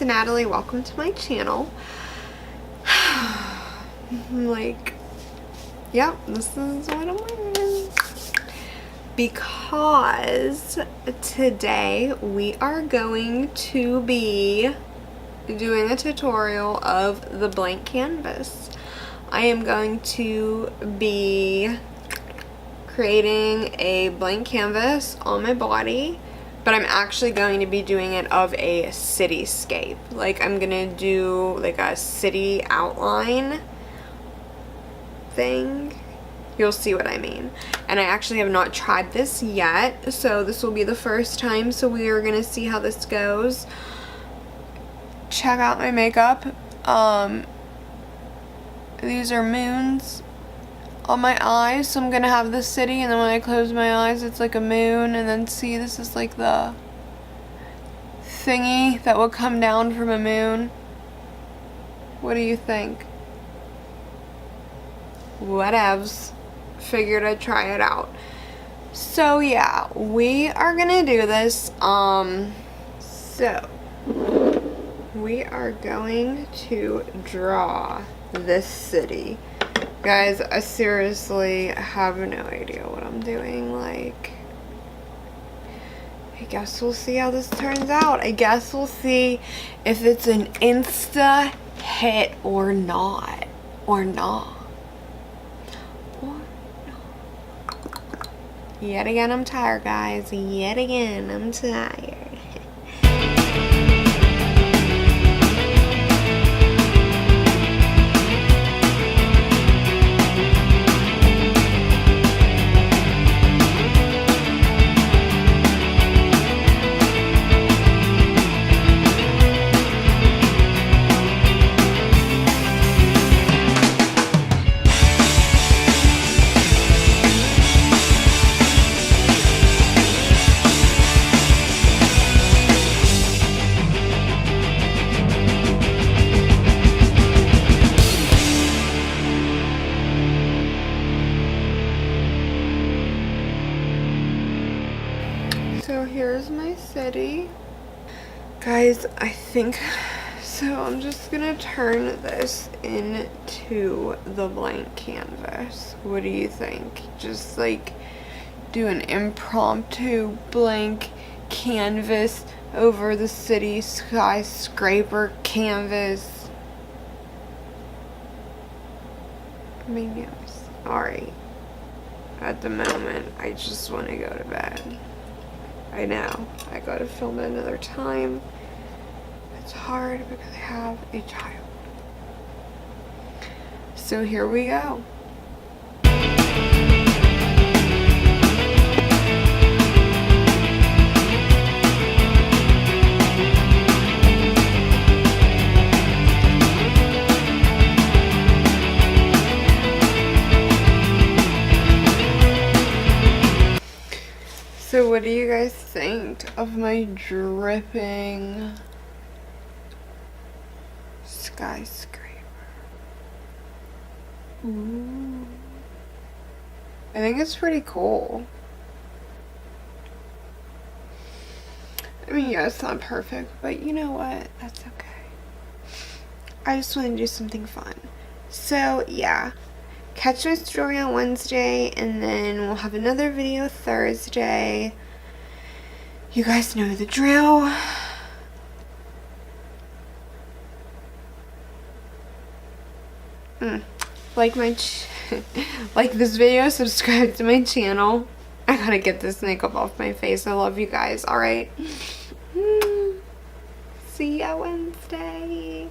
Natalie. Welcome to my channel. Like, yep, this is what I'm wearing. Because today we are going to be doing a tutorial of the blank canvas. I am going to be creating a blank canvas on my body, but I'm actually going to be doing it of a cityscape. Like, I'm gonna do like a city outline thing. You'll see what I mean. And I actually have not tried this yet, so this will be the first time, so we are gonna see how this goes. Check out my makeup. These are moons on my eyes, so I'm gonna have the city, and then when I close my eyes it's like a moon, and then see, this is like the thingy that will come down from a moon. What do you think? Whatevs. Figured I'd try it out. So yeah, we are gonna do this. So we are going to draw this city. Guys, I seriously have no idea what I'm doing. Like, I guess we'll see how this turns out. I guess we'll see if it's an insta hit or not. Or not. Yet again, I'm tired, guys. Yet again, I'm tired. So here's my city. Guys, I think, so I'm just gonna turn this into the blank canvas. What do you think? Just like do an impromptu blank canvas over the city skyscraper canvas. I mean, yes. Alright. At the moment, I just want to go to bed. I know, I gotta film it another time. It's hard because I have a child. So here we go. So what do you guys think of my dripping skyscraper? Ooh. I think it's pretty cool. I mean, yeah, it's not perfect, but you know what? That's okay. I just want to do something fun. So yeah. Catch my story on Wednesday, and then we'll have another video Thursday. You guys know the drill. Like like this video, subscribe to my channel. I gotta get this makeup off my face. I love you guys. Alright. See ya Wednesday.